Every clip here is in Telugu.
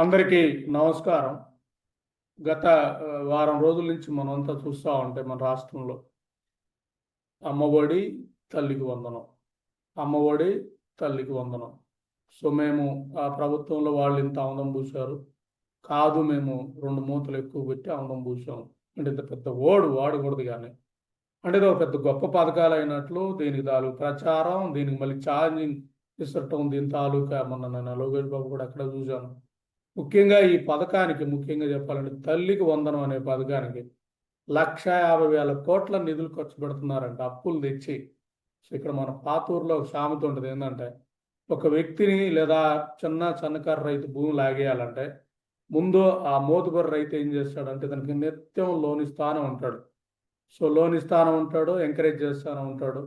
అందరికీ నమస్కారం. గత వారం రోజుల నుంచి మనమంతా చూస్తూ ఉంటే మన రాష్ట్రంలో అమ్మఒడి, తల్లికి వందనం, అమ్మఒడి, తల్లికి వందనం. సో మేము ఆ ప్రభుత్వంలో వాళ్ళు ఇంత ఆనందం పూశారు, కాదు మేము 2 మూతలు ఎక్కువ పెట్టి ఆనందం పూసాం అంటే ఇంత పెద్ద వాడకూడదు. కానీ అంటే ఇది ఒక పెద్ద గొప్ప పథకాలు అయినట్లు దీనికి తాలూకు ప్రచారం, దీనికి మళ్ళీ ఛార్జింగ్ ఇస్తటం, దీని తాలూకా మొన్న నేను లోకేష్ బాబు కూడా అక్కడ చూశాను. ముఖ్యంగా ఈ పథకానికి ముఖ్యంగా చెప్పాలంటే తల్లికి వందనం అనే పథకానికి 1,50,000 కోట్ల నిధులు ఖర్చు పెడుతున్నారంట, అప్పులు తెచ్చి. సో ఇక్కడ మన పాతూరులో ఒక సామెత ఉంటుంది, ఏంటంటే ఒక వ్యక్తిని లేదా సన్నకారు రైతు భూమి లాగేయాలంటే ముందు ఆ మోతుబరి రైతు ఏం చేస్తాడంటే దానికి నిత్యం లోన్ ఇస్తానే ఉంటాడు. సో లోన్ ఇస్తానే ఉంటాడు, ఎంకరేజ్ చేస్తానే ఉంటాడు.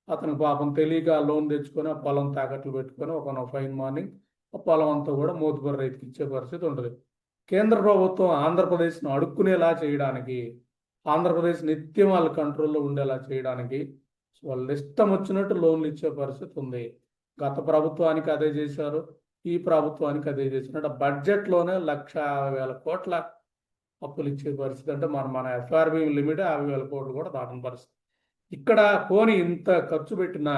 అతనికి పాపం తెలియక ఆ లోన్ తెచ్చుకొని ఆ పొలం తాకట్లు పెట్టుకొని ఒక ఫైన్ మార్నింగ్ ఆ పొలం అంతా కూడా మోతుబరి రైతుకి ఇచ్చే పరిస్థితి ఉంటుంది. కేంద్ర ప్రభుత్వం ఆంధ్రప్రదేశ్ను అడుక్కునేలా చేయడానికి, ఆంధ్రప్రదేశ్ నిత్యం వాళ్ళ కంట్రోల్లో ఉండేలా చేయడానికి వాళ్ళు ఇష్టం వచ్చినట్టు లోన్లు ఇచ్చే పరిస్థితి ఉంది. గత ప్రభుత్వానికి అదే చేశారు, ఈ ప్రభుత్వానికి అదే చేసినట్టు బడ్జెట్లోనే 1,50,000 కోట్ల అప్పులు ఇచ్చే పరిస్థితి. అంటే మన ఎఫ్ఆర్బి లిమిట్ 50,000 కోట్లు కూడా దాటిన పరిస్థితి. ఇక్కడ పోనీ ఇంత ఖర్చు పెట్టినా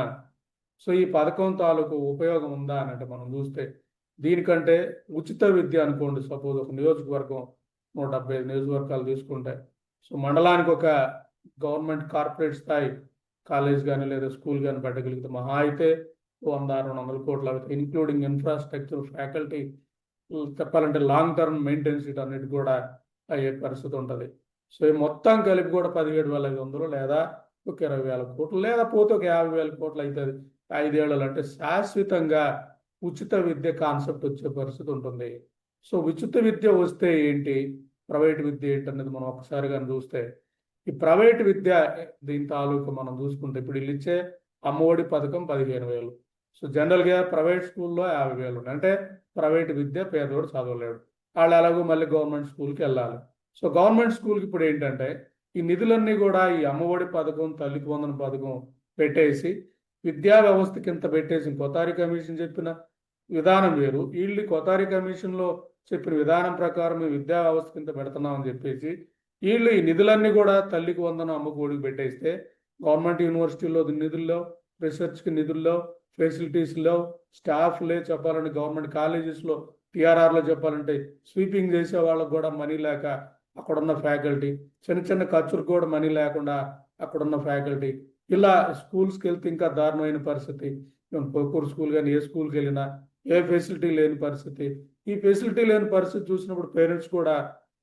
సో ఈ పథకం తాలూకు ఉపయోగం ఉందా అని అంటే మనం చూస్తే దీనికంటే ఉచిత విద్య అనుకోండి, సపోజ్ ఒక నియోజకవర్గం 175 నియోజకవర్గాలు తీసుకుంటే సో మండలానికి ఒక గవర్నమెంట్ కార్పొరేట్ స్థాయి కాలేజ్ కానీ లేదా స్కూల్ కానీ పెట్టగలిగితే మహా అయితే 100-200 కోట్లు అవుతాయి, ఇంక్లూడింగ్ ఇన్ఫ్రాస్ట్రక్చర్, ఫ్యాకల్టీ, చెప్పాలంటే లాంగ్ టర్మ్ మెయింటెనెన్స్ అన్నిటి కూడా అయ్యే పరిస్థితి ఉంటుంది. సో ఈ మొత్తం కలిపి కూడా 17,500 లేదా ఒక 20,000 కోట్లు లేదా పోతే ఒక 50,000 కోట్లు అవుతుంది 5 ఏళ్ళు. అంటే శాశ్వతంగా ఉచిత విద్య కాన్సెప్ట్ వచ్చే పరిస్థితి ఉంటుంది. సో ఉచిత విద్య వస్తే ఏంటి, ప్రైవేట్ విద్య ఏంటి అనేది మనం ఒకసారి కానీ చూస్తే ఈ ప్రైవేట్ విద్య దీని తాలూకు మనం చూసుకుంటే ఇప్పుడు వీళ్ళు ఇచ్చే అమ్మఒడి పథకం 15,000. సో జనరల్గా ప్రైవేట్ స్కూల్లో 50,000 ఉన్నాయి. అంటే ప్రైవేట్ విద్య పేదోడు చదవలేడు, వాళ్ళు ఎలాగో మళ్ళీ గవర్నమెంట్ స్కూల్కి వెళ్ళాలి. సో గవర్నమెంట్ స్కూల్కి ఇప్పుడు ఏంటంటే ఈ నిధులన్నీ కూడా ఈ అమ్మఒడి పథకం, తల్లికి వందన పథకం పెట్టేసి విద్యా వ్యవస్థకి ఇంత పెట్టేసి కొతారి కమిషన్ చెప్పిన విధానం వేరు, వీళ్ళు కొతారి కమిషన్లో చెప్పిన విధానం ప్రకారం విద్యా వ్యవస్థకి ఇంత పెడుతున్నామని చెప్పేసి వీళ్ళు ఈ నిధులన్నీ కూడా తల్లికి వందన అమ్మఒడికి పెట్టేస్తే గవర్నమెంట్ యూనివర్సిటీలో నిధుల్లో, రీసెర్చ్కి నిధుల్లో, ఫెసిలిటీస్లో, స్టాఫ్లే చెప్పాలంటే గవర్నమెంట్ కాలేజెస్లో, టీఆర్ఆర్లో చెప్పాలంటే స్వీపింగ్ చేసే వాళ్ళకు కూడా మనీ లేక అక్కడున్న ఫ్యాకల్టీ, చిన్న ఖర్చులు కూడా మనీ లేకుండా అక్కడున్న ఫ్యాకల్టీ, ఇలా స్కూల్స్కి వెళ్తే ఇంకా దారుణమైన పరిస్థితి. పొక్కూరు స్కూల్ కానీ ఏ స్కూల్కి వెళ్ళినా ఏ ఫెసిలిటీ లేని పరిస్థితి. ఈ ఫెసిలిటీ లేని పరిస్థితి చూసినప్పుడు పేరెంట్స్ కూడా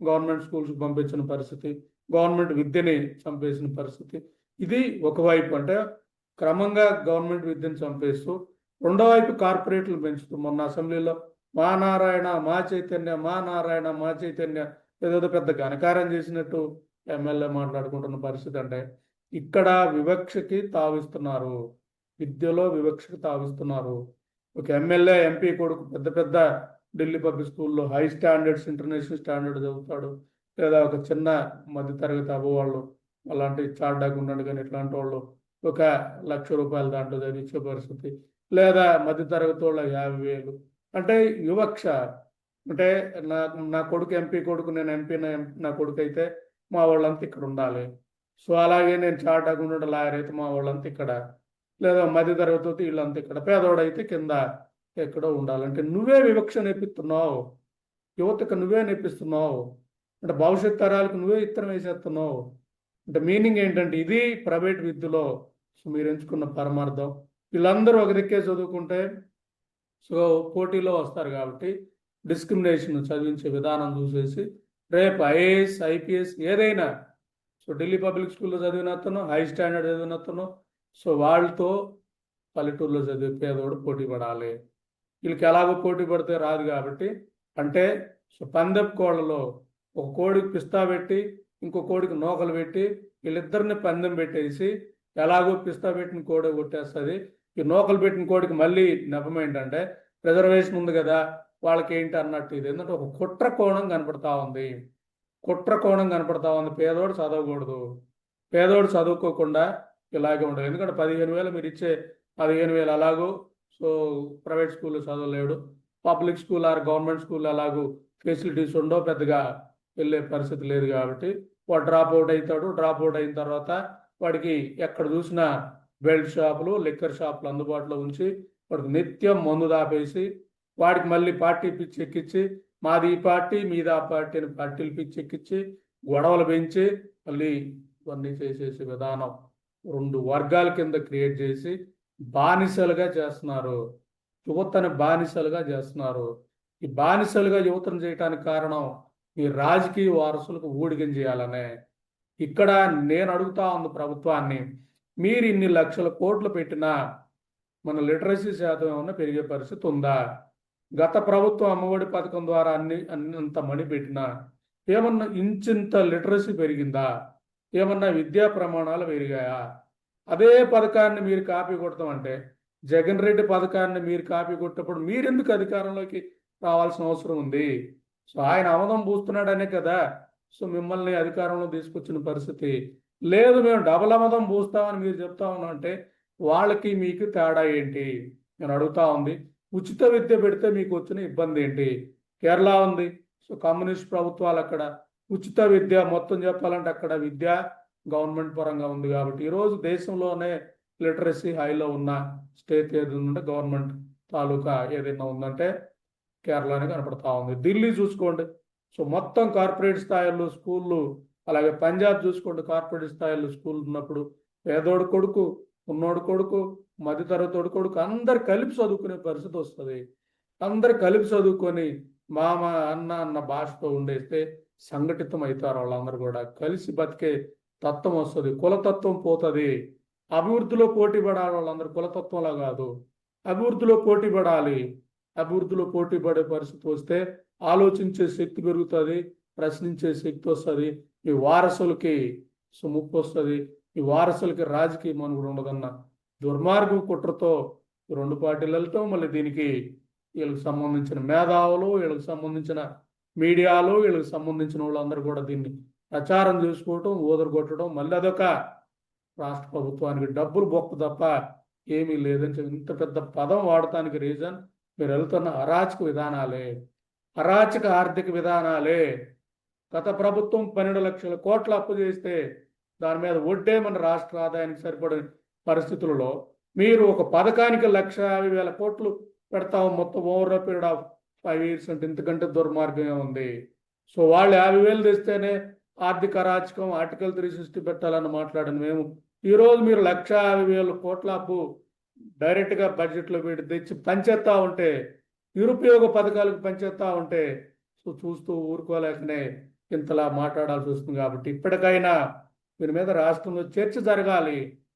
గవర్నమెంట్ స్కూల్స్కి పంపించిన పరిస్థితి, గవర్నమెంట్ విద్యని చంపేసిన పరిస్థితి. ఇది ఒకవైపు. అంటే క్రమంగా గవర్నమెంట్ విద్యను చంపేస్తూ రెండో వైపు కార్పొరేట్లు పెంచుతూ మొన్న అసెంబ్లీలో మా నారాయణ మా చైతన్య, మా నారాయణ మా చైతన్య ఏదో పెద్ద ఘనకారం చేసినట్టు ఎమ్మెల్యే మాట్లాడుకుంటున్న పరిస్థితి. అంటే ఇక్కడ వివక్షకి తావిస్తున్నారు, విద్యలో వివక్షకి తావిస్తున్నారు. ఒక ఎమ్మెల్యే ఎంపీ కొడుకు పెద్ద పెద్ద ఢిల్లీ పబ్లిక్ స్కూల్లో హై స్టాండర్డ్స్, ఇంటర్నేషనల్ స్టాండర్డ్ చదువుతాడు, లేదా ఒక చిన్న మధ్యతరగతి అవ్వవాళ్ళు అలాంటి చార్డాకు ఉన్నాడు కానీ ఇట్లాంటి వాళ్ళు ఒక ₹1,00,000 దాంట్లో చదివించే పరిస్థితి, లేదా మధ్యతరగతి వాళ్ళ 50,000. అంటే వివక్ష. అంటే నా కొడుకు ఎంపీ కొడుకు, నేను ఎంపీ నా కొడుకు అయితే మా వాళ్ళంతా ఇక్కడ ఉండాలి. సో అలాగే నేను చార్డాకు ఉండే లాయర్ అయితే మా వాళ్ళంతా ఇక్కడ, లేదా మధ్యతరగతి వీళ్ళంతా ఇక్కడ, పేదవాడైతే కింద ఎక్కడో ఉండాలంటే నువ్వే వివక్ష నేర్పిస్తున్నావు, యువతకు నువ్వే నేర్పిస్తున్నావు. అంటే భవిష్యత్ తరాలకు నువ్వే ఇత్తనం వేసేస్తున్నావు. అంటే మీనింగ్ ఏంటంటే ఇది ప్రైవేట్ విద్యలో సో మీరు ఎంచుకున్న పరమార్థం. వీళ్ళందరూ ఒక దిక్కే చదువుకుంటే సో పోటీలో వస్తారు కాబట్టి డిస్క్రిమినేషన్ చదివించే విధానం చూసేసి రేపు ఐఏఎస్, ఐపీఎస్ ఏదైనా సో ఢిల్లీ పబ్లిక్ స్కూల్లో చదివినతను, హై స్టాండర్డ్ చదివినతను సో వాళ్ళతో పల్లెటూరులో చదివే పేదోడు పోటీ పడాలి. వీళ్ళకి ఎలాగో పోటీ పడితే రాదు కాబట్టి అంటే సో పందెపు కోళ్ళలో ఒక కోడికి పిస్తా పెట్టి ఇంకో కోడికి నూకలు పెట్టి వీళ్ళిద్దరిని పందెం పెట్టేసి ఎలాగో పిస్తా పెట్టిన కోడి కొట్టేస్తుంది. ఈ నూకలు పెట్టిన కోడికి మళ్ళీ నెపం ఏంటంటే రిజర్వేషన్ ఉంది కదా వాళ్ళకి ఏంటి అన్నట్టు. ఇది ఏంటంటే ఒక కుట్ర కోణం కనపడతా ఉంది, పేదోడు చదవకూడదు, పేదోడు చదువుకోకుండా ఇలాగే ఉండదు. ఎందుకంటే 15,000 మీరు ఇచ్చే 15,000 అలాగో సో ప్రైవేట్ స్కూల్లో చదవలేడు, public school or government school అలాగూ ఫెసిలిటీస్ ఉండవు, పెద్దగా వెళ్ళే పరిస్థితి లేదు కాబట్టి వాడు డ్రాప్ అవుట్ అవుతాడు. డ్రాప్ అవుట్ అయిన తర్వాత వాడికి ఎక్కడ చూసినా బెల్ట్ షాపులు, లిక్కర్ షాపులు అందుబాటులో ఉంచి వాడికి నిత్యం మందు దాపేసి వాడికి మళ్ళీ పార్టీ పిచ్చి ఎక్కించి మాది ఈ పార్టీ మీది ఆ పార్టీ అని పార్టీలు పిచ్చి ఎక్కించి గొడవలు పెంచి మళ్ళీ ఇవన్నీ చేసేసి విధానం 2 వర్గాల కింద క్రియేట్ చేసి బానిసలుగా చేస్తున్నారు. యువతని బానిసలుగా చేస్తున్నారు. ఈ బానిసలుగా యువతను చేయడానికి కారణం ఈ రాజకీయ వారసులకు ఊడిగం చేయాలనే. ఇక్కడ నేను అడుగుతా ఉంది ప్రభుత్వాన్ని, మీరు ఇన్ని లక్షల కోట్లు పెట్టినా మన లిటరసీ శాతం ఏమన్నా పెరిగే పరిస్థితి ఉందా? గత ప్రభుత్వం అమ్మఒడి పథకం ద్వారా అన్నంత మనీ పెట్టినా ఏమన్నా ఇంచింత లిటరసీ పెరిగిందా? ఏమన్నా విద్యా ప్రమాణాలు పెరిగాయా? అదే పథకాన్ని మీరు కాపీ కొడతామంటే, జగన్ రెడ్డి పథకాన్ని మీరు కాపీ కొట్టినప్పుడు మీరెందుకు అధికారంలోకి రావాల్సిన అవసరం ఉంది? సో ఆయన ఆమోదం పూస్తున్నాడనే కదా సో మిమ్మల్ని అధికారంలో తీసుకొచ్చిన పరిస్థితి. లేదు మేము డబల్ ఆమోదం పూస్తామని మీరు చెప్తా ఉన్నా అంటే వాళ్ళకి మీకు తేడా ఏంటి నేను అడుగుతా ఉంది. ఉచిత విద్య పెడితే మీకు వచ్చిన ఇబ్బంది ఏంటి? కేరళ ఉంది, సో కమ్యూనిస్ట్ ప్రభుత్వాలు అక్కడ ఉచిత విద్య మొత్తం చెప్పాలంటే అక్కడ విద్య గవర్నమెంట్ పరంగా ఉంది కాబట్టి ఈరోజు దేశంలోనే లిటరసీ హైలో ఉన్న స్టేట్ ఏది ఉందంటే గవర్నమెంట్ తాలూకా ఏదైనా ఉందంటే కేరళనే కనపడతా ఉంది. ఢిల్లీ చూసుకోండి, సో మొత్తం కార్పొరేట్ స్థాయిలో స్కూళ్ళు, అలాగే పంజాబ్ చూసుకోండి కార్పొరేట్ స్థాయిలో స్కూల్ ఉన్నప్పుడు పేదోడు కొడుకు, ఉన్నోడు కొడుకు, మధ్యతరగతోడు కొడుకు అందరు కలిపి చదువుకునే పరిస్థితి వస్తుంది. అందరు కలిపి చదువుకొని మామ అన్న అన్న భాషతో ఉండేస్తే సంఘటితం అవుతారు. వాళ్ళందరూ కూడా కలిసి బతికే తత్వం వస్తుంది, కులతత్వం పోతుంది. అభివృద్ధిలో పోటీ పడాలి వాళ్ళందరూ, కులతత్వంలా కాదు, అభివృద్ధిలో పోటీ పడాలి. అభివృద్ధిలో పోటీ పడే పరిస్థితి వస్తే ఆలోచించే శక్తి పెరుగుతుంది, ప్రశ్నించే శక్తి వస్తుంది. ఈ వారసులకి ముప్పు వస్తుంది, ఈ వారసులకి రాజకీయ మనుగడ ఉండదన్న దుర్మార్గం కుట్రతో 2 పార్టీలు వెళ్తాం. మళ్ళీ దీనికి వీళ్ళకి సంబంధించిన మేధావులు, వీళ్ళకి సంబంధించిన మీడియాలు, వీళ్ళకి సంబంధించిన వాళ్ళందరూ కూడా దీన్ని ప్రచారం చేసుకోవటం, ఊదరగొట్టడం, మళ్ళీ అదొక రాష్ట్ర ప్రభుత్వానికి డబ్బులు బొక్క తప్ప ఏమీ లేదని చెప్పి ఇంత పెద్ద పదం వాడటానికి రీజన్ మీరు వెళ్తున్న అరాచక విధానాలే, అరాచక ఆర్థిక విధానాలే. గత ప్రభుత్వం 12 లక్షల కోట్ల అప్పు చేస్తే దాని మీద వడ్డే మన రాష్ట్ర ఆదాయానికి సరిపడే పరిస్థితులలో మీరు ఒక పథకానికి 1,50,000 కోట్లు పెడతాము మొత్తం ఓవర్ పీరియడ్ ఆఫ్ 5 years అంటే ఇంతకంటే దుర్మార్గమే ఉంది. సో వాళ్ళు 50,000 తెస్తేనే ఆర్థిక అరాచకం, ఆర్టికల్ 360 పెట్టాలని మాట్లాడిన మేము ఈరోజు మీరు 1,50,000 కోట్ల అప్పు డైరెక్ట్గా బడ్జెట్లో పెట్టి తెచ్చి పంచేస్తా ఉంటే, నిరుపయోగ పథకాలకు పంచేస్తా ఉంటే సో చూస్తూ ఊరుకోలేకనే ఇంతలా మాట్లాడాల్సి వస్తుంది. కాబట్టి ఇప్పటికైనా దీని మీద రాష్ట్రంలో చర్చ జరగాలి.